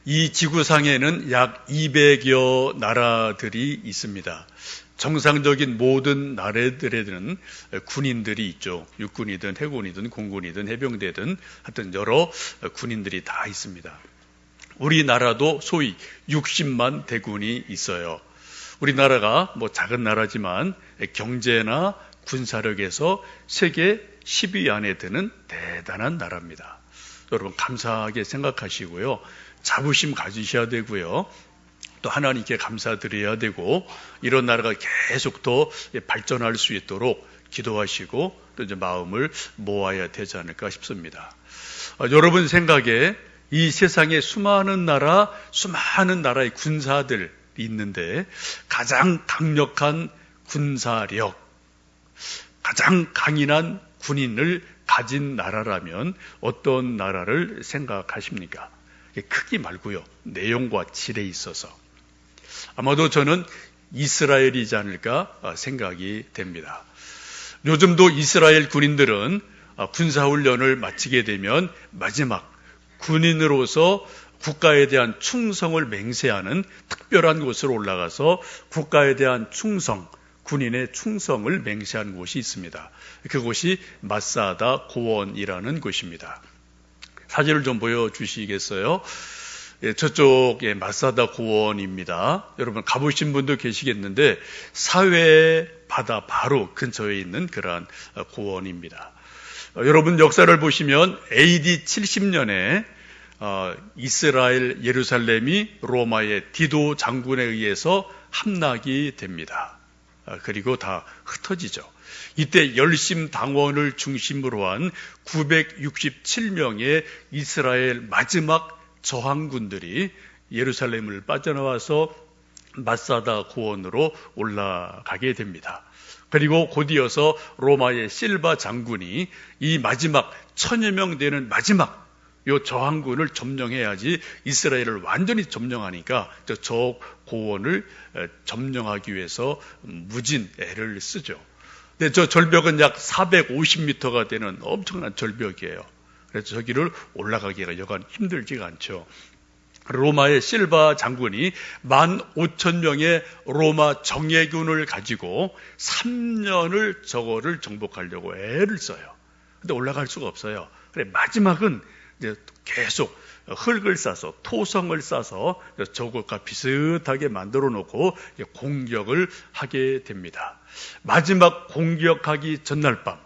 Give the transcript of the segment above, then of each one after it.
이 지구상에는 약 200여 나라들이 있습니다. 정상적인 모든 나라들에는 군인들이 있죠. 육군이든 해군이든 공군이든 해병대든 하여튼 여러 군인들이 다 있습니다. 우리나라도 소위 60만 대군이 있어요. 우리나라가 작은 나라지만 경제나 군사력에서 세계 10위 안에 드는 대단한 나라입니다. 여러분 감사하게 생각하시고요. 자부심 가지셔야 되고요. 또 하나님께 감사드려야 되고 이런 나라가 계속 더 발전할 수 있도록 기도하시고 또 이제 마음을 모아야 되지 않을까 싶습니다. 여러분 생각에 이 세상에 수많은 나라의 군사들이 있는데 가장 강력한 군사력, 가장 강인한 군인을 가진 나라라면 어떤 나라를 생각하십니까? 크기 말고요. 내용과 질에 있어서. 아마도 저는 이스라엘이지 않을까 생각이 됩니다. 요즘도 이스라엘 군인들은 군사훈련을 마치게 되면 마지막 군인으로서 국가에 대한 충성을 맹세하는 특별한 곳으로 올라가서 국가에 대한 충성, 군인의 충성을 맹세하는 곳이 있습니다. 그곳이 마사다 고원이라는 곳입니다. 사진을 좀 보여주시겠어요? 저쪽에 마사다 고원입니다. 여러분 가보신 분도 계시겠는데 사회 바다 바로 근처에 있는 그러한 고원입니다. 여러분 역사를 보시면 AD 70년에 이스라엘 예루살렘이 로마의 디도 장군에 의해서 함락이 됩니다. 그리고 다 흩어지죠. 이때 열심당원을 중심으로 한 967명의 이스라엘 마지막 저항군들이 예루살렘을 빠져나와서 마사다 고원으로 올라가게 됩니다. 그리고 곧이어서 로마의 실바 장군이 이 마지막 1000여 명 되는 마지막 요 저항군을 점령해야지 이스라엘을 완전히 점령하니까 저 고원을 점령하기 위해서 무진 애를 쓰죠. 근데 저 절벽은 약 450m가 되는 엄청난 절벽이에요. 그래서 저기를 올라가기가 여간 힘들지가 않죠. 로마의 실바 장군이 15,000명의 로마 정예군을 가지고 3년을 저거를 정복하려고 애를 써요. 근데 올라갈 수가 없어요. 그래 마지막은 이제 계속 흙을 싸서 토성을 싸서 저것과 비슷하게 만들어 놓고 공격을 하게 됩니다. 마지막 공격하기 전날 밤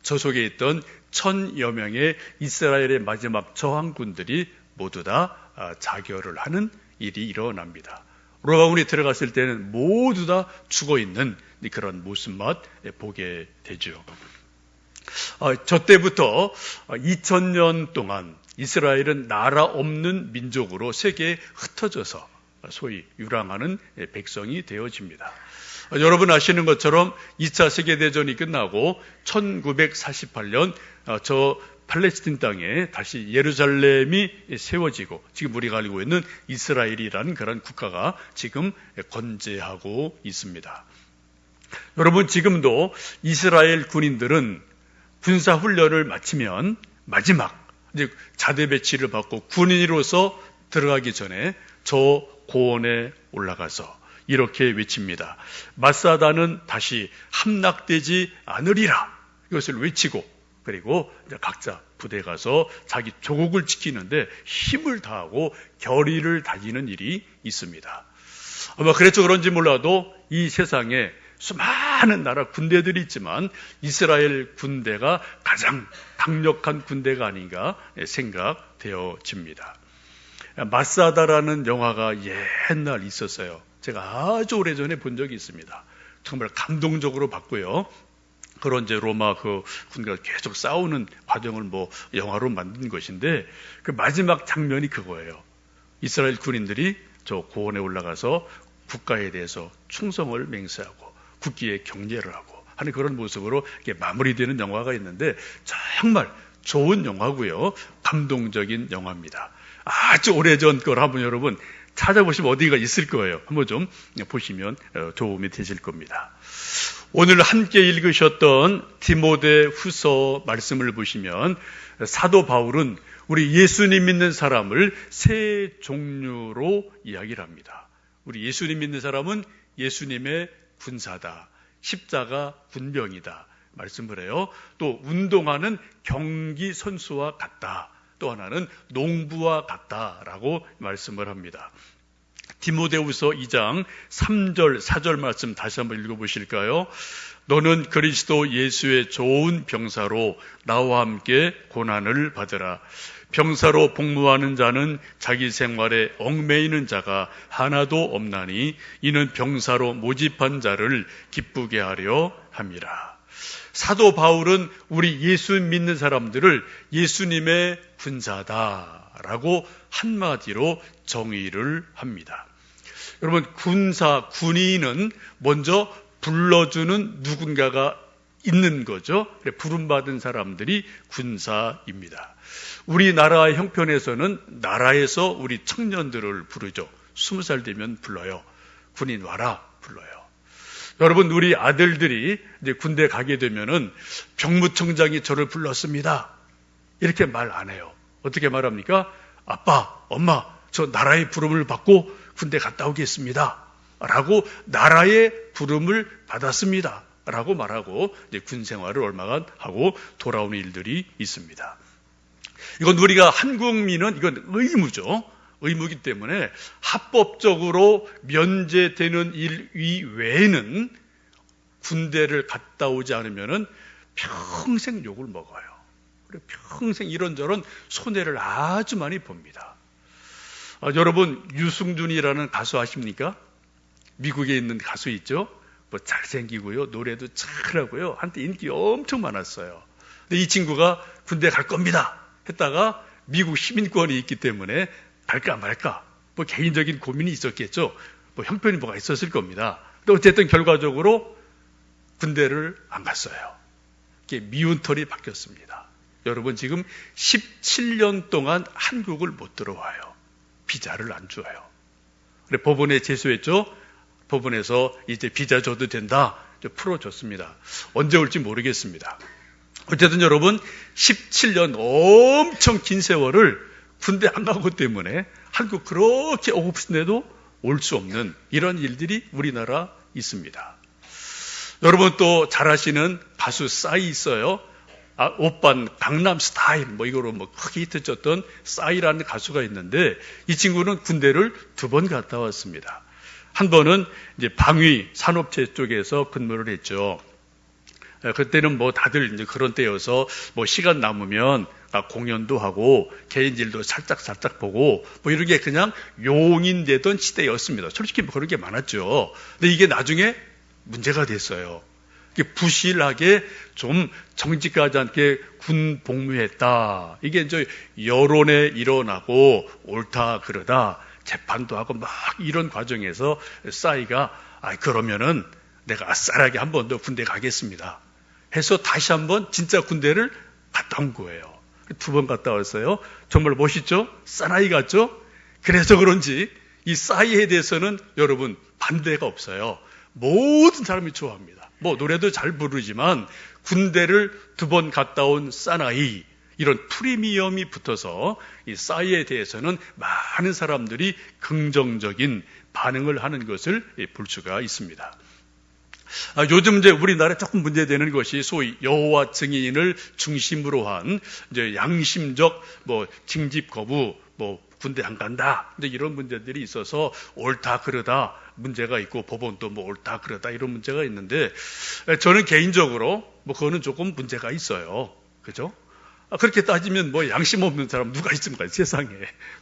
저 속에 있던 1000여 명의 이스라엘의 마지막 저항군들이 모두 다 자결을 하는 일이 일어납니다. 로마군이 들어갔을 때는 모두 다 죽어있는 그런 모습만 보게 되죠. 저 때부터 2000년 동안 이스라엘은 나라 없는 민족으로 세계에 흩어져서 소위 유랑하는 백성이 되어집니다. 여러분 아시는 것처럼 2차 세계대전이 끝나고 1948년 저 팔레스틴 땅에 다시 예루살렘이 세워지고 지금 우리가 알고 있는 이스라엘이라는 그런 국가가 지금 건재하고 있습니다. 여러분 지금도 이스라엘 군인들은 군사훈련을 마치면 마지막 이제 자대 배치를 받고 군인으로서 들어가기 전에 저 고원에 올라가서 이렇게 외칩니다. 마사다는 다시 함락되지 않으리라. 이것을 외치고 그리고 이제 각자 부대 가서 자기 조국을 지키는데 힘을 다하고 결의를 다지는 일이 있습니다. 아마 그래서 그런지 몰라도 이 세상에 수많은 나라 군대들이 있지만 이스라엘 군대가 가장 강력한 군대가 아닌가 생각되어집니다. 마사다라는 영화가 옛날 있었어요. 제가 아주 오래전에 본 적이 있습니다. 정말 감동적으로 봤고요. 그런 이제 로마 그 군대가 계속 싸우는 과정을 영화로 만든 것인데 그 마지막 장면이 그거예요. 이스라엘 군인들이 저 고원에 올라가서 국가에 대해서 충성을 맹세하고 국기에 경례를 하고 하는 그런 모습으로 이렇게 마무리되는 영화가 있는데 정말 좋은 영화고요. 감동적인 영화입니다. 아주 오래전 걸 한번 여러분 찾아보시면 어디가 있을 거예요. 한번 좀 보시면 도움이 되실 겁니다. 오늘 함께 읽으셨던 디모데 후서 말씀을 보시면 사도 바울은 우리 예수님 믿는 사람을 세 종류로 이야기를 합니다. 우리 예수님 믿는 사람은 예수님의 군사다. 십자가 군병이다. 말씀을 해요. 또 운동하는 경기 선수와 같다. 또 하나는 농부와 같다라고 말씀을 합니다. 디모데후서 2장 3절 4절 말씀 다시 한번 읽어보실까요? 너는 그리스도 예수의 좋은 병사로 나와 함께 고난을 받으라. 병사로 복무하는 자는 자기 생활에 얽매이는 자가 하나도 없나니 이는 병사로 모집한 자를 기쁘게 하려 함이라. 사도 바울은 우리 예수 믿는 사람들을 예수님의 군사다라고 한마디로 정의를 합니다. 여러분, 군사, 군인은 먼저 불러주는 누군가가 있는 거죠. 부름받은 사람들이 군사입니다. 우리나라 형편에서는 나라에서 우리 청년들을 부르죠. 20살 되면 불러요. 군인 와라 불러요. 여러분, 우리 아들들이 이제 군대 가게 되면은 병무청장이 저를 불렀습니다. 이렇게 말 안 해요. 어떻게 말합니까? 아빠, 엄마, 저 나라의 부름을 받고 군대 갔다 오겠습니다. 라고 나라의 부름을 받았습니다. 라고 말하고 이제 군 생활을 얼마간 하고 돌아오는 일들이 있습니다. 이건 우리가 한국민은 이건 의무죠. 의무이기 때문에 합법적으로 면제되는 일 이외에는 군대를 갔다 오지 않으면 평생 욕을 먹어요. 평생 이런저런 손해를 아주 많이 봅니다. 여러분, 유승준이라는 가수 아십니까? 미국에 있는 가수 있죠? 뭐 잘생기고요, 노래도 잘하고요, 한때 인기 엄청 많았어요. 근데 이 친구가 군대 갈 겁니다 했다가 미국 시민권이 있기 때문에 갈까 말까 뭐 개인적인 고민이 있었겠죠. 뭐 형편이 뭐가 있었을 겁니다. 근데 어쨌든 결과적으로 군대를 안 갔어요. 이게 미운 털이 바뀌었습니다. 여러분, 지금 17년 동안 한국을 못 들어와요. 비자를 안 줘요. 그래 법원에 제소했죠. 법원에서 이제 비자 줘도 된다, 풀어줬습니다. 언제 올지 모르겠습니다. 어쨌든 여러분, 17년 엄청 긴 세월을 군대 안 가고 때문에 한국 그렇게 오고 싶은데도 올 수 없는 이런 일들이 우리나라 있습니다. 여러분, 또 잘 아시는 가수 싸이 있어요. 오빤 강남 스타일 뭐 이거로 뭐 크게 히트쳤던 싸이라는 가수가 있는데 이 친구는 군대를 2번 갔다 왔습니다. 한 번은 이제 방위 산업체 쪽에서 근무를 했죠. 그때는 뭐 다들 이제 그런 때여서 뭐 시간 남으면 공연도 하고 개인 일도 살짝 보고 뭐 이런 게 그냥 용인되던 시대였습니다. 솔직히 뭐 그런 게 많았죠. 근데 이게 나중에 문제가 됐어요. 부실하게 좀 정직하지 않게 군 복무했다. 이게 이제 여론에 일어나고 옳다 그러다 재판도 하고 막 이런 과정에서 싸이가 그러면은 내가 아싸라게 한 번 더 군대 가겠습니다 해서 다시 한번 진짜 군대를 갔다 온 거예요. 2번 갔다 왔어요. 정말 멋있죠? 사나이 같죠? 그래서 그런지 이 싸이에 대해서는 여러분 반대가 없어요. 모든 사람이 좋아합니다. 뭐 노래도 잘 부르지만 군대를 2번 갔다 온 사나이, 이런 프리미엄이 붙어서 이 싸이에 대해서는 많은 사람들이 긍정적인 반응을 하는 것을 볼 수가 있습니다. 요즘 이제 우리나라에 조금 문제되는 것이 소위 여호와 증인을 중심으로 한 이제 양심적 뭐 징집 거부, 뭐 군대 안 간다, 이제 이런 문제들이 있어서 옳다 그러다 문제가 있고 법원도 뭐 옳다 그러다 이런 문제가 있는데 저는 개인적으로 뭐 그거는 조금 문제가 있어요. 그죠? 그렇게 따지면 뭐 양심 없는 사람 누가 있습니까? 세상에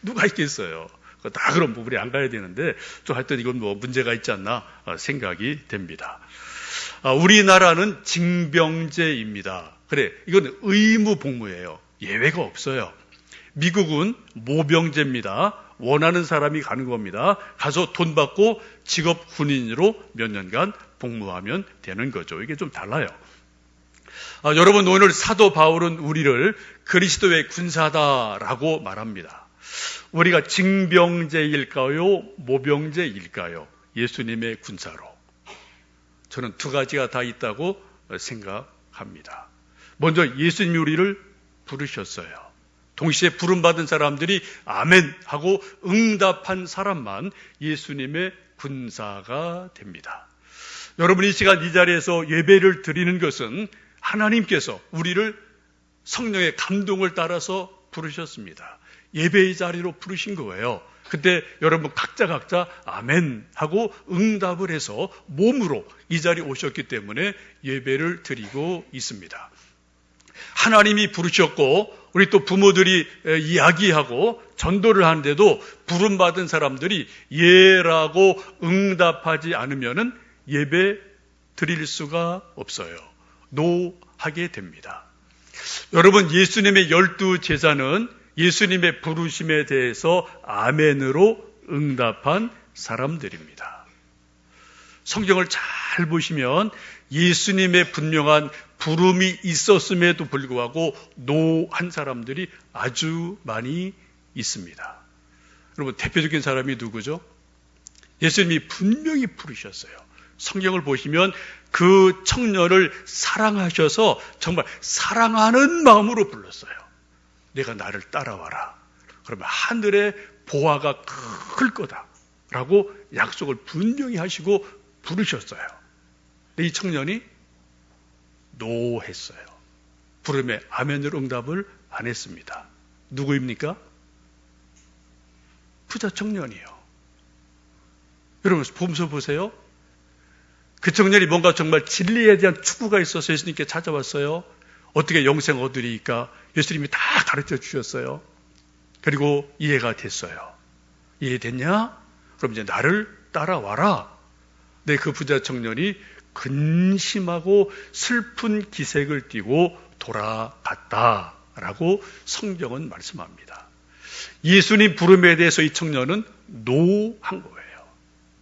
누가 있겠어요? 다 그런 부분이 안 가야 되는데 좀 하여튼 이건 뭐 문제가 있지 않나 생각이 됩니다. 우리나라는 징병제입니다. 그래, 이건 의무 복무예요. 예외가 없어요. 미국은 모병제입니다. 원하는 사람이 가는 겁니다. 가서 돈 받고 직업 군인으로 몇 년간 복무하면 되는 거죠. 이게 좀 달라요. 여러분, 오늘 사도 바울은 우리를 그리스도의 군사다라고 말합니다. 우리가 징병제일까요? 모병제일까요? 예수님의 군사로. 저는 2가지가 다 있다고 생각합니다. 먼저 예수님이 우리를 부르셨어요. 동시에 부름받은 사람들이 아멘 하고 응답한 사람만 예수님의 군사가 됩니다. 여러분, 이 시간 이 자리에서 예배를 드리는 것은 하나님께서 우리를 성령의 감동을 따라서 부르셨습니다. 예배의 자리로 부르신 거예요. 그때 여러분 각자 아멘 하고 응답을 해서 몸으로 이 자리에 오셨기 때문에 예배를 드리고 있습니다. 하나님이 부르셨고 우리 또 부모들이 이야기하고 전도를 하는데도 부름받은 사람들이 예라고 응답하지 않으면 예배 드릴 수가 없어요. 노하게 됩니다. 여러분, 예수님의 12제자는 예수님의 부르심에 대해서 아멘으로 응답한 사람들입니다. 성경을 잘 보시면 예수님의 분명한 부름이 있었음에도 불구하고 노한 사람들이 아주 많이 있습니다. 여러분, 대표적인 사람이 누구죠? 예수님이 분명히 부르셨어요. 성경을 보시면 그 청년을 사랑하셔서 정말 사랑하는 마음으로 불렀어요. 내가 나를 따라와라. 그러면 하늘의 보화가 클 거다라고 약속을 분명히 하시고 부르셨어요. 근데 이 청년이 노했어요. 부름에 아멘으로 응답을 안 했습니다. 누구입니까? 부자 청년이요. 여러분 보면서 보세요. 그 청년이 뭔가 정말 진리에 대한 추구가 있어서 예수님께 찾아왔어요. 어떻게 영생 얻으리까? 예수님이 다 가르쳐 주셨어요. 그리고 이해가 됐어요. 이해됐냐? 그럼 이제 나를 따라와라. 네, 그 부자 청년이 근심하고 슬픈 기색을 띠고 돌아갔다라고 성경은 말씀합니다. 예수님 부름에 대해서 이 청년은 노한 거예요.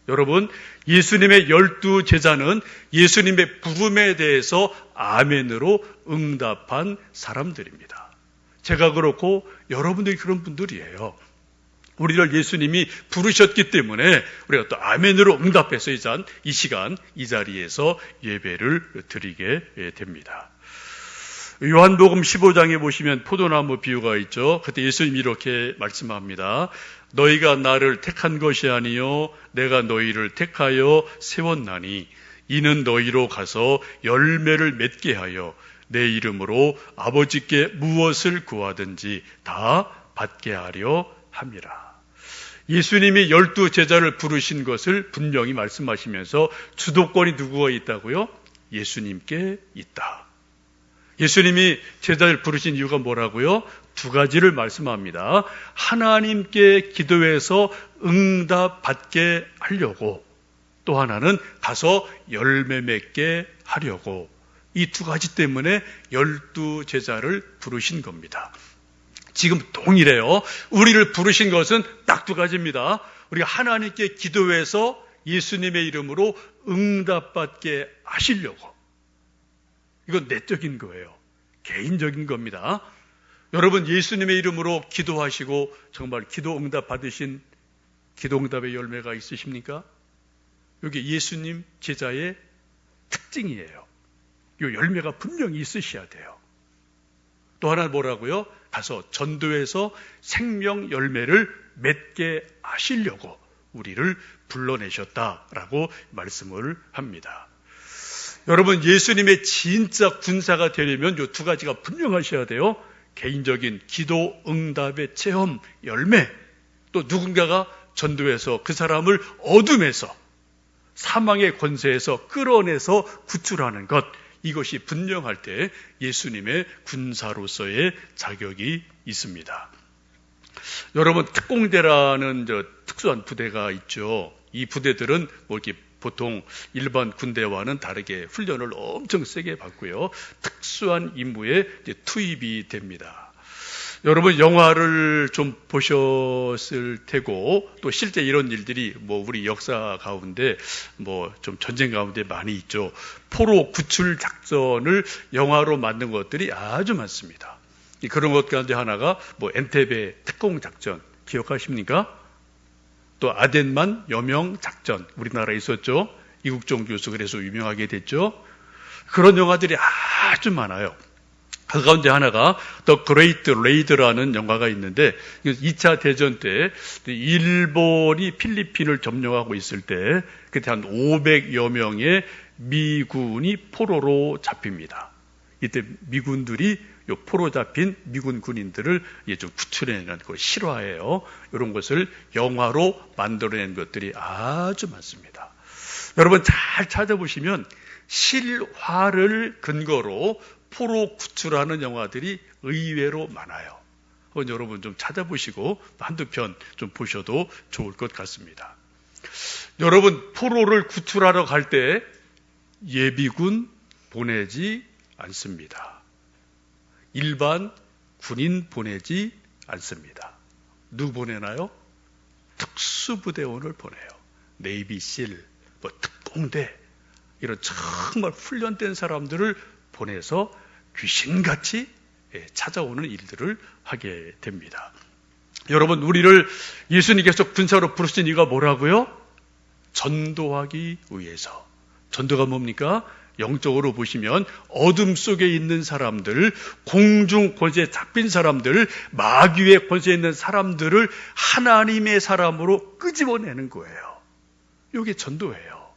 여러분, 예수님의 12제자는 예수님의 부름에 대해서 아멘으로 응답한 사람들입니다. 제가 그렇고 여러분들이 그런 분들이에요. 우리를 예수님이 부르셨기 때문에 우리가 또 아멘으로 응답해서 이 시간 이 자리에서 예배를 드리게 됩니다. 요한복음 15장에 보시면 포도나무 비유가 있죠. 그때 예수님이 이렇게 말씀합니다. 너희가 나를 택한 것이 아니요 내가 너희를 택하여 세웠나니 이는 너희로 가서 열매를 맺게 하여 내 이름으로 아버지께 무엇을 구하든지 다 받게 하려 함이라. 예수님이 12제자를 부르신 것을 분명히 말씀하시면서 주도권이 누구가 있다고요? 예수님께 있다. 예수님이 제자를 부르신 이유가 뭐라고요? 두 가지를 말씀합니다. 하나님께 기도해서 응답받게 하려고, 또 하나는 가서 열매 맺게 하려고. 이 두 가지 때문에 12제자를 부르신 겁니다. 지금 동일해요. 우리를 부르신 것은 딱 두 가지입니다. 우리가 하나님께 기도해서 예수님의 이름으로 응답받게 하시려고. 이건 내적인 거예요. 개인적인 겁니다. 여러분, 예수님의 이름으로 기도하시고 정말 기도 응답 받으신 기도 응답의 열매가 있으십니까? 이게 예수님 제자의 특징이에요. 이 열매가 분명히 있으셔야 돼요. 또 하나 뭐라고요? 가서 전도해서 생명 열매를 맺게 하시려고 우리를 불러내셨다라고 말씀을 합니다. 여러분, 예수님의 진짜 군사가 되려면 이 두 가지가 분명하셔야 돼요. 개인적인 기도 응답의 체험 열매, 또 누군가가 전도해서 그 사람을 어둠에서 사망의 권세에서 끌어내서 구출하는 것, 이것이 분명할 때 예수님의 군사로서의 자격이 있습니다. 여러분, 특공대라는 특수한 부대가 있죠. 이 부대들은 뭐 이렇게 보통 일반 군대와는 다르게 훈련을 엄청 세게 받고요. 특수한 임무에 이제 투입이 됩니다. 여러분, 영화를 좀 보셨을 테고 또 실제 이런 일들이 뭐 우리 역사 가운데 뭐 좀 전쟁 가운데 많이 있죠. 포로 구출 작전을 영화로 만든 것들이 아주 많습니다. 그런 것 가운데 하나가 뭐 엔테베 특공 작전 기억하십니까? 또 아덴만 여명 작전, 우리나라에 있었죠. 이국종 교수 그래서 유명하게 됐죠. 그런 영화들이 아주 많아요. 그 가운데 하나가 The Great Raid라는 영화가 있는데 2차 대전 때 일본이 필리핀을 점령하고 있을 때 그때 한 500여 명의 미군이 포로로 잡힙니다. 이때 미군들이 요 포로 잡힌 미군 군인들을 좀 구출해내는 그 실화예요. 이런 것을 영화로 만들어낸 것들이 아주 많습니다. 여러분 잘 찾아보시면 실화를 근거로 포로 구출하는 영화들이 의외로 많아요. 여러분 좀 찾아보시고 한두 편 좀 보셔도 좋을 것 같습니다. 여러분 포로를 구출하러 갈 때 예비군 보내지 않습니다. 일반 군인 보내지 않습니다. 누구 보내나요? 특수부대원을 보내요. 네이비실, 특공대 이런 정말 훈련된 사람들을 보내서 귀신같이 찾아오는 일들을 하게 됩니다. 여러분 우리를 예수님께서 군사로 부르신 이유가 뭐라고요? 전도하기 위해서. 전도가 뭡니까? 영적으로 보시면 어둠 속에 있는 사람들, 공중 권세에 잡힌 사람들, 마귀의 권세에 있는 사람들을 하나님의 사람으로 끄집어내는 거예요. 이게 전도예요.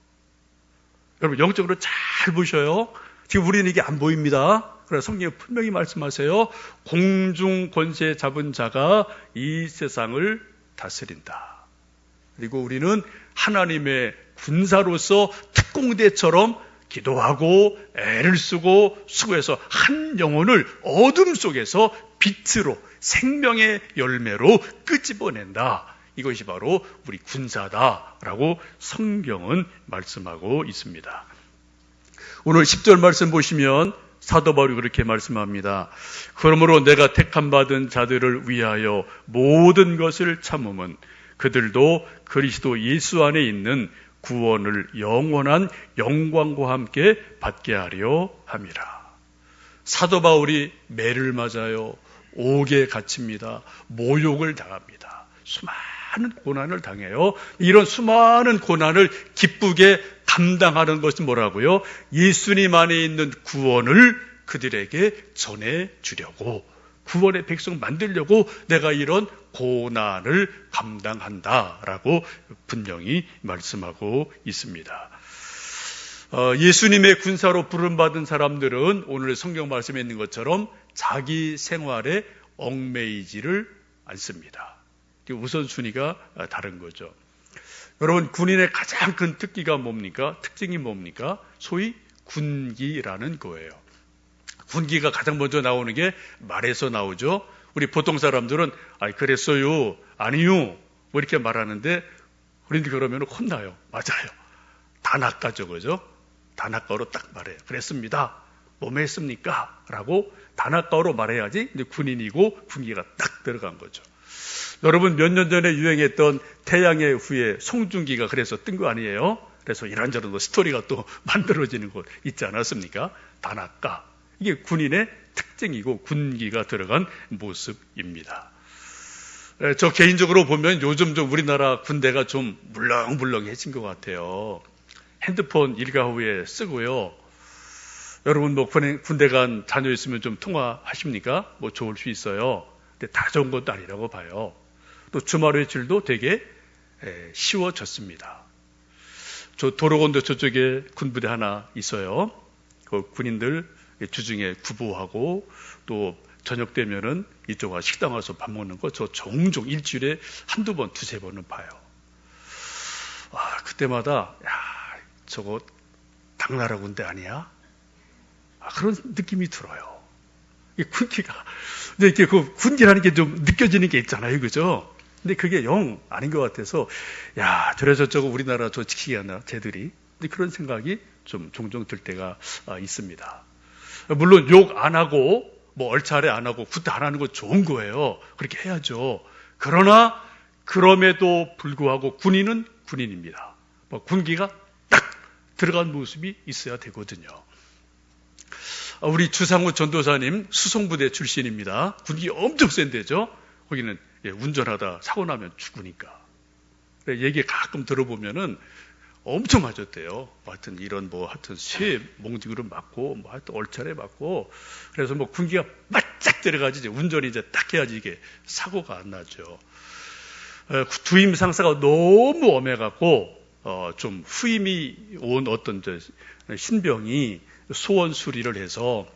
여러분 영적으로 잘 보셔요. 지금 우리는 이게 안 보입니다. 그래서 성경에 분명히 말씀하세요. 공중 권세 잡은 자가 이 세상을 다스린다. 그리고 우리는 하나님의 군사로서 특공대처럼 기도하고 애를 쓰고 수고해서 한 영혼을 어둠 속에서 빛으로 생명의 열매로 끄집어낸다. 이것이 바로 우리 군사다라고 성경은 말씀하고 있습니다. 오늘 10절 말씀 보시면 사도 바울이 그렇게 말씀합니다. 그러므로 내가 택함 받은 자들을 위하여 모든 것을 참음은 그들도 그리스도 예수 안에 있는 구원을 영원한 영광과 함께 받게 하려 함이라. 사도 바울이 매를 맞아요. 옥에 갇힙니다. 모욕을 당합니다. 수많은 고난을 당해요. 이런 수많은 고난을 기쁘게 감당하는 것이 뭐라고요? 예수님 안에 있는 구원을 그들에게 전해주려고, 구원의 백성 만들려고 내가 이런 고난을 감당한다라고 분명히 말씀하고 있습니다. 예수님의 군사로 부름받은 사람들은 오늘 성경 말씀에 있는 것처럼 자기 생활에 얽매이지를 않습니다. 우선순위가 다른 거죠. 여러분 군인의 가장 큰 특기가 뭡니까? 특징이 뭡니까? 소위 군기라는 거예요. 군기가 가장 먼저 나오는 게 말에서 나오죠. 우리 보통 사람들은 그랬어요, 아니요 뭐 이렇게 말하는데 우리는 그러면 혼나요. 맞아요. 단아까죠, 그죠? 단아가로 딱 말해요. 그랬습니다. 뭐뭐 했습니까? 라고 단아가로 말해야지 이제 군인이고 군기가 딱 들어간 거죠. 여러분 몇 년 전에 유행했던 태양의 후예 송중기가 그래서 뜬 거 아니에요? 그래서 이런저런 스토리가 또 만들어지는 곳 있지 않았습니까? 단아가. 이게 군인의 특징이고 군기가 들어간 모습입니다. 저 개인적으로 보면 요즘 좀 우리나라 군대가 좀 물렁물렁해진 것 같아요. 핸드폰 일과 후에 쓰고요. 여러분 뭐 군대 간 자녀 있으면 좀 통화하십니까? 뭐 좋을 수 있어요. 근데 다 좋은 것도 아니라고 봐요. 또 주말 외출도 되게 쉬워졌습니다. 저 도로건도 저쪽에 군부대 하나 있어요. 그 군인들 주중에 구보하고 또 저녁 되면은 이쪽 와 식당 와서 밥 먹는 거 저 종종 일주일에 한두 번, 두세 번은 봐요. 그때마다 저거 당나라 군대 아니야? 그런 느낌이 들어요. 이 군기가 근데 이렇게 그 군기라는 게 좀 느껴지는 게 있잖아요, 그죠? 근데 그게 영 아닌 것 같아서 저래서 저거 우리나라 저 지키게 하나 쟤들이 근데 그런 생각이 좀 종종 들 때가 있습니다. 물론 욕 안 하고 뭐 얼차례 안 하고 굿 안 하는 거 좋은 거예요. 그렇게 해야죠. 그러나 그럼에도 불구하고 군인은 군인입니다. 군기가 딱 들어간 모습이 있어야 되거든요. 우리 주상우 전도사님 수송부대 출신입니다. 군기 엄청 센 데죠. 거기는 운전하다 사고 나면 죽으니까. 얘기 가끔 들어보면은 엄청 맞았대요. 하여튼 이런 하여튼 쇠 몽둥이로 맞고 하여튼 얼차례 맞고 그래서 군기가 바짝 들어가지 이제 운전이 이제 딱 해야지 이게 사고가 안 나죠. 두임 상사가 너무 엄해갖고 좀 후임이 온 어떤 신병이 소원 수리를 해서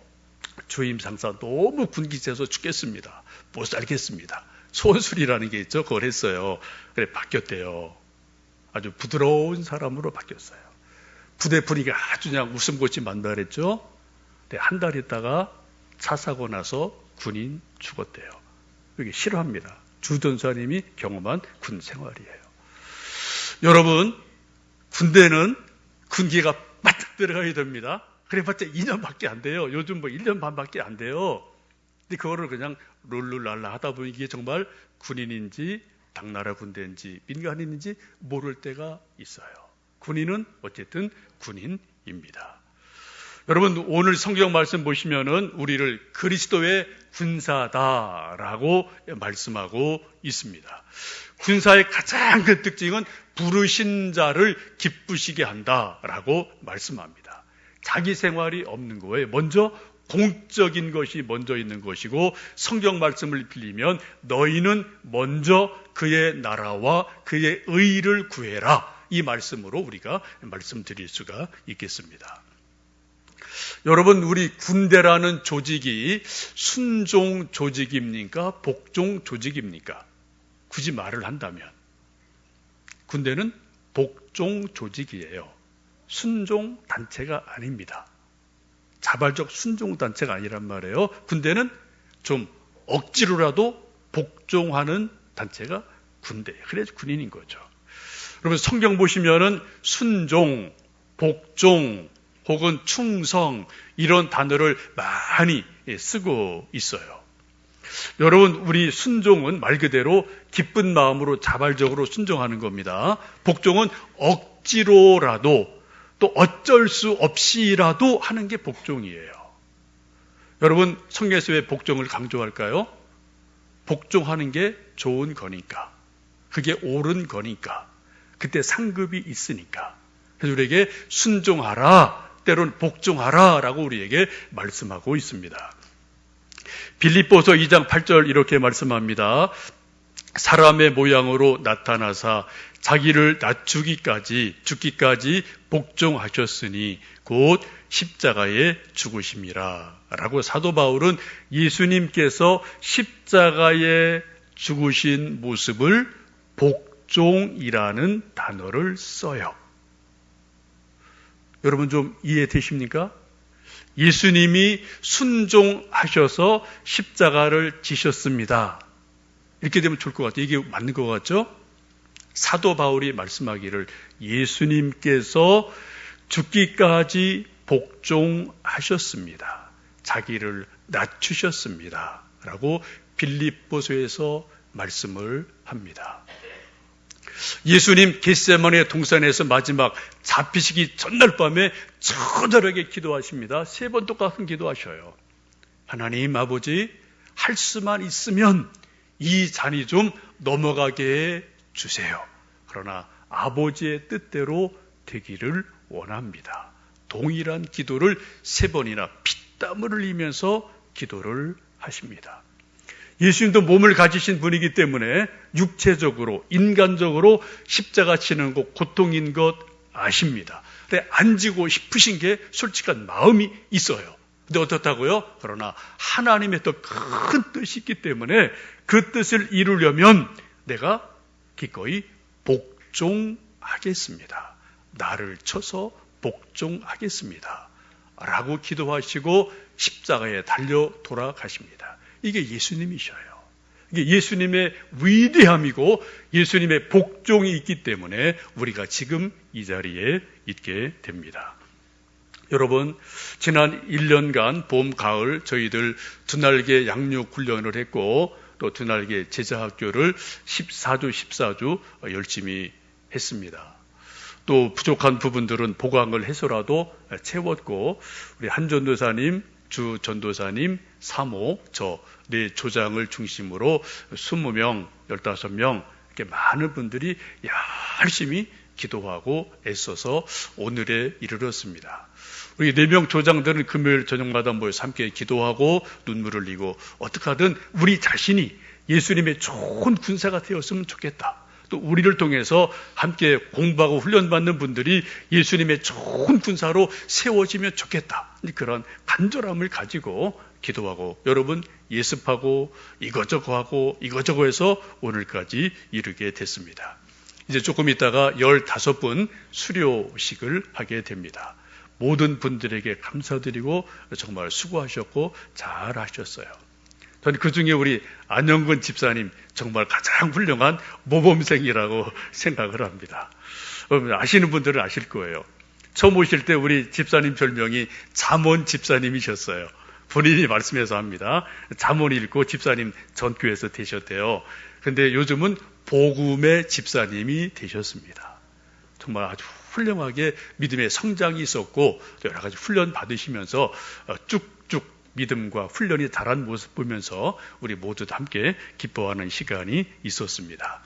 주임 상사 너무 군기 세서 죽겠습니다. 못 살겠습니다. 소원 수리라는 게 있죠. 그걸 했어요. 그래 바뀌었대요. 아주 부드러운 사람으로 바뀌었어요. 부대 분위기가 아주 그냥 웃음꽃이 만발했죠. 한 달 있다가 차 사고 나서 군인 죽었대요. 이게 싫어합니다. 주 전사님이 경험한 군 생활이에요. 여러분, 군대는 군기가 바짝 들어가야 됩니다. 그래봤자 2년밖에 안 돼요. 요즘 1년 반밖에 안 돼요. 근데 그거를 그냥 룰루랄라 하다 보니 이게 정말 군인인지 당나라 군대인지 민간인인지 모를 때가 있어요. 군인은 어쨌든 군인입니다. 여러분, 오늘 성경 말씀 보시면은 우리를 그리스도의 군사다라고 말씀하고 있습니다. 군사의 가장 큰 특징은 부르신 자를 기쁘시게 한다라고 말씀합니다. 자기 생활이 없는 거예요. 먼저 공적인 것이 먼저 있는 것이고 성경 말씀을 빌리면 너희는 먼저 그의 나라와 그의 의를 구해라. 이 말씀으로 우리가 말씀드릴 수가 있겠습니다. 여러분, 우리 군대라는 조직이 순종 조직입니까? 복종 조직입니까? 굳이 말을 한다면 군대는 복종 조직이에요. 순종 단체가 아닙니다. 자발적 순종 단체가 아니란 말이에요. 군대는 좀 억지로라도 복종하는 단체가 군대예요. 그래서 군인인 거죠. 여러분, 성경 보시면은 순종, 복종 혹은 충성 이런 단어를 많이 쓰고 있어요. 여러분, 우리 순종은 말 그대로 기쁜 마음으로 자발적으로 순종하는 겁니다. 복종은 억지로라도 또 어쩔 수 없이라도 하는 게 복종이에요. 여러분, 성경에서 왜 복종을 강조할까요? 복종하는 게 좋은 거니까. 그게 옳은 거니까. 그때 상급이 있으니까. 그래서 우리에게 순종하라, 때로는 복종하라 라고 우리에게 말씀하고 있습니다. 빌립보서 2장 8절 이렇게 말씀합니다. 사람의 모양으로 나타나사 자기를 죽기까지 복종하셨으니 곧 십자가에 죽으심이라 라고 사도 바울은 예수님께서 십자가에 죽으신 모습을 복종이라는 단어를 써요. 여러분 좀 이해되십니까? 예수님이 순종하셔서 십자가를 지셨습니다. 이렇게 되면 좋을 것 같아요. 이게 맞는 것 같죠? 사도 바울이 말씀하기를 예수님께서 죽기까지 복종하셨습니다. 자기를 낮추셨습니다. 라고 빌립보서에서 말씀을 합니다. 예수님 겟세마네 동산에서 마지막 잡히시기 전날 밤에 처절하게 기도하십니다. 3번 똑같은 기도하셔요. 하나님 아버지, 할 수만 있으면 이 잔이 좀 넘어가게 해주세요. 그러나 아버지의 뜻대로 되기를 원합니다. 동일한 기도를 3번이나 피땀을 흘리면서 기도를 하십니다. 예수님도 몸을 가지신 분이기 때문에 육체적으로, 인간적으로 십자가 치는 것, 고통인 것 아십니다. 근데 안 지고 싶으신 게 솔직한 마음이 있어요. 근데 어떻다고요? 그러나 하나님의 더 큰 뜻이 있기 때문에 그 뜻을 이루려면 내가 기꺼이 복종하겠습니다. 나를 쳐서 복종하겠습니다. 라고 기도하시고 십자가에 달려 돌아가십니다. 이게 예수님이셔요. 이게 예수님의 위대함이고 예수님의 복종이 있기 때문에 우리가 지금 이 자리에 있게 됩니다. 여러분, 지난 1년간 봄, 가을 저희들 두날개 양육 훈련을 했고 또 두날개 제자학교를 14주 열심히 했습니다. 또 부족한 부분들은 보강을 해서라도 채웠고 우리 한 전도사님, 주 전도사님, 사모, 저 네 조장을 중심으로 20명, 15명 이렇게 많은 분들이 열심히 기도하고 애써서 오늘에 이르렀습니다. 우리 4명 조장들은 금요일 저녁마다 모여서 함께 기도하고 눈물을 흘리고 어떻게 하든 우리 자신이 예수님의 좋은 군사가 되었으면 좋겠다. 또 우리를 통해서 함께 공부하고 훈련받는 분들이 예수님의 좋은 군사로 세워지면 좋겠다. 그런 간절함을 가지고 기도하고 여러분 예습하고 이거저거 하고 이거저거 해서 오늘까지 이르게 됐습니다. 이제 조금 있다가 15분 수료식을 하게 됩니다. 모든 분들에게 감사드리고 정말 수고하셨고 잘하셨어요. 저는 그중에 우리 안영근 집사님 정말 가장 훌륭한 모범생이라고 생각을 합니다. 아시는 분들은 아실 거예요. 처음 오실 때 우리 집사님 별명이 잠언 집사님이셨어요. 본인이 말씀해서 합니다. 잠언 읽고 집사님 전교에서 되셨대요. 근데 요즘은 복음의 집사님이 되셨습니다. 정말 아주 훌륭하게 믿음의 성장이 있었고 여러 가지 훈련 받으시면서 쭉쭉 믿음과 훈련이 자란 모습 보면서 우리 모두 함께 기뻐하는 시간이 있었습니다.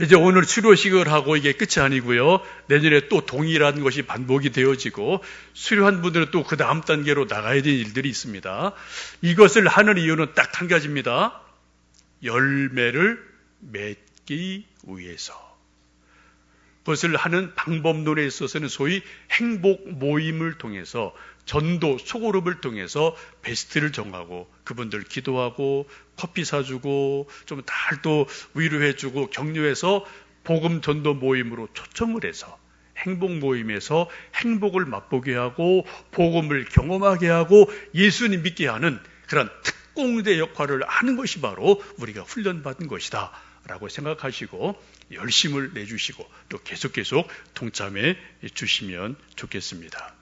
이제 오늘 수료식을 하고 이게 끝이 아니고요. 내년에 또 동일한 것이 반복이 되어지고 수료한 분들은 또 그 다음 단계로 나가야 될 일들이 있습니다. 이것을 하는 이유는 딱 한 가지입니다. 열매를 맺기 위해서. 그것을 하는 방법론에 있어서는 소위 행복 모임을 통해서 전도 소그룹을 통해서 베스트를 정하고 그분들 기도하고 커피 사주고 좀 달 또 위로해주고 격려해서 복음 전도 모임으로 초청을 해서 행복 모임에서 행복을 맛보게 하고 복음을 경험하게 하고 예수님 믿게 하는 그런 특공대 역할을 하는 것이 바로 우리가 훈련받은 것이다 라고 생각하시고 열심을 내주시고 또 계속 동참해 주시면 좋겠습니다.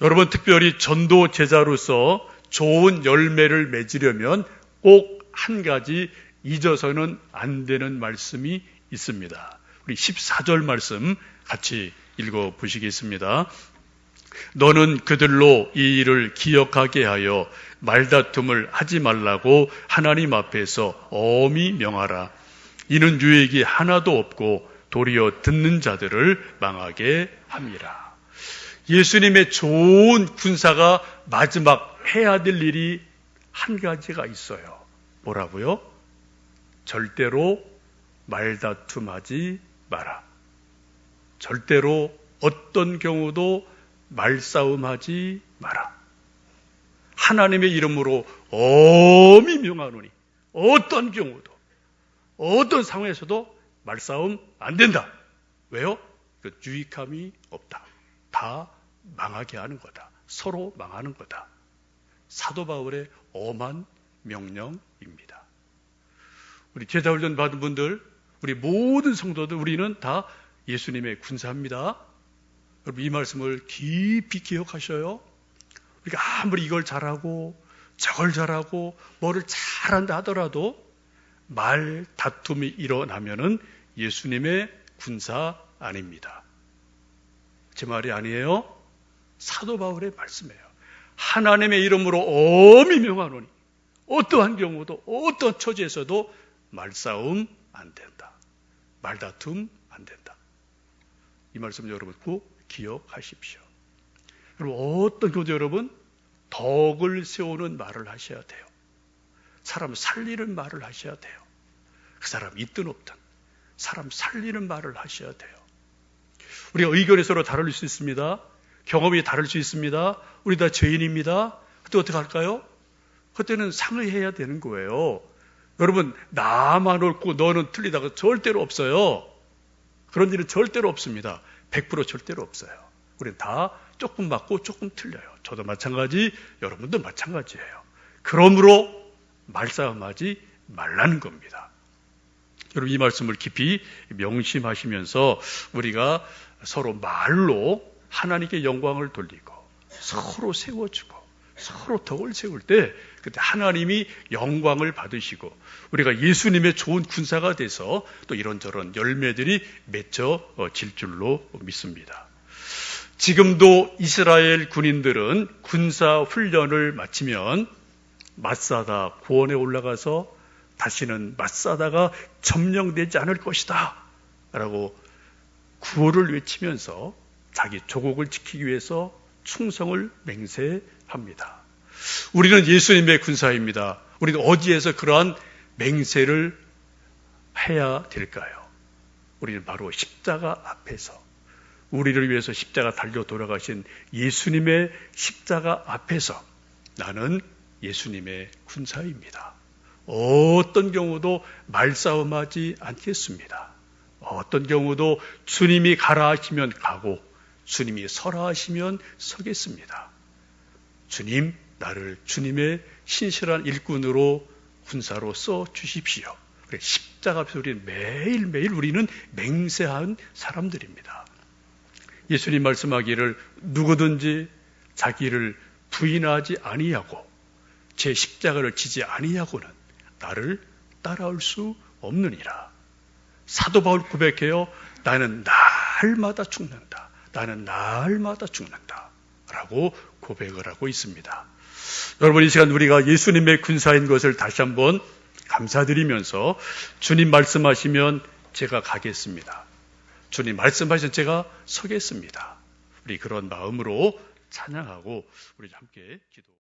여러분 특별히 전도 제자로서 좋은 열매를 맺으려면 꼭 한 가지 잊어서는 안 되는 말씀이 있습니다. 우리 14절 말씀 같이 읽어 보시겠습니다. 너는 그들로 이 일을 기억하게 하여 말다툼을 하지 말라고 하나님 앞에서 엄히 명하라. 이는 유익이 하나도 없고 도리어 듣는 자들을 망하게 함이라. 예수님의 좋은 군사가 마지막 해야 될 일이 한 가지가 있어요. 뭐라고요? 절대로 말다툼하지 마라. 절대로 어떤 경우도 말싸움하지 마라. 하나님의 이름으로 엄히 명하노니 어떤 경우도 어떤 상황에서도 말싸움 안 된다. 왜요? 그 유익함이 없다. 다 망하게 하는 거다. 서로 망하는 거다. 사도 바울의 엄한 명령입니다. 우리 제자훈련 받은 분들, 우리 모든 성도들, 우리는 다 예수님의 군사입니다. 여러분 이 말씀을 깊이 기억하셔요. 우리가 아무리 이걸 잘하고 저걸 잘하고 뭐를 잘한다 하더라도 말 다툼이 일어나면은 예수님의 군사 아닙니다. 제 말이 아니에요. 사도 바울의 말씀이에요. 하나님의 이름으로 엄히 명하노니 어떠한 경우도 어떤 처지에서도 말싸움 안 된다. 말다툼 안 된다. 이 말씀 여러분 꼭 기억하십시오. 그리고 어떤 경우도 여러분 덕을 세우는 말을 하셔야 돼요. 사람 살리는 말을 하셔야 돼요. 그 사람 있든 없든 사람 살리는 말을 하셔야 돼요. 우리가 의견이 서로 다를 수 있습니다. 경험이 다를 수 있습니다. 우리 다 죄인입니다. 그때 어떻게 할까요? 그때는 상의해야 되는 거예요. 여러분 나만 옳고 너는 틀리다가 절대로 없어요. 그런 일은 절대로 없습니다. 100% 절대로 없어요. 우리는 다 조금 맞고 조금 틀려요. 저도 마찬가지, 여러분도 마찬가지예요. 그러므로 말싸움하지 말라는 겁니다. 여러분 이 말씀을 깊이 명심하시면서 우리가 서로 말로 하나님께 영광을 돌리고 서로 세워주고 서로 덕을 세울 때 그때 하나님이 영광을 받으시고 우리가 예수님의 좋은 군사가 돼서 또 이런저런 열매들이 맺혀질 줄로 믿습니다. 지금도 이스라엘 군인들은 군사 훈련을 마치면 맞사다 구원에 올라가서 다시는 맞사다가 점령되지 않을 것이다 라고 구호를 외치면서 자기 조국을 지키기 위해서 충성을 맹세합니다. 우리는 예수님의 군사입니다. 우리는 어디에서 그러한 맹세를 해야 될까요? 우리는 바로 십자가 앞에서, 우리를 위해서 십자가 달려 돌아가신 예수님의 십자가 앞에서 나는 예수님의 군사입니다. 어떤 경우도 말싸움하지 않겠습니다. 어떤 경우도 주님이 가라 하시면 가고 주님이 서라 하시면 서겠습니다. 주님, 나를 주님의 신실한 일꾼으로 군사로 써 주십시오. 십자가 앞에서 우리는 매일매일 우리는 맹세한 사람들입니다. 예수님 말씀하기를 누구든지 자기를 부인하지 아니하고 제 십자가를 지지 아니하고는 나를 따라올 수 없느니라. 사도 바울 고백해요. 나는 날마다 죽는다. 나는 날마다 죽는다. 라고 고백을 하고 있습니다. 여러분, 이 시간 우리가 예수님의 군사인 것을 다시 한번 감사드리면서 주님 말씀하시면 제가 가겠습니다. 주님 말씀하시면 제가 서겠습니다. 우리 그런 마음으로 찬양하고 우리 함께 기도.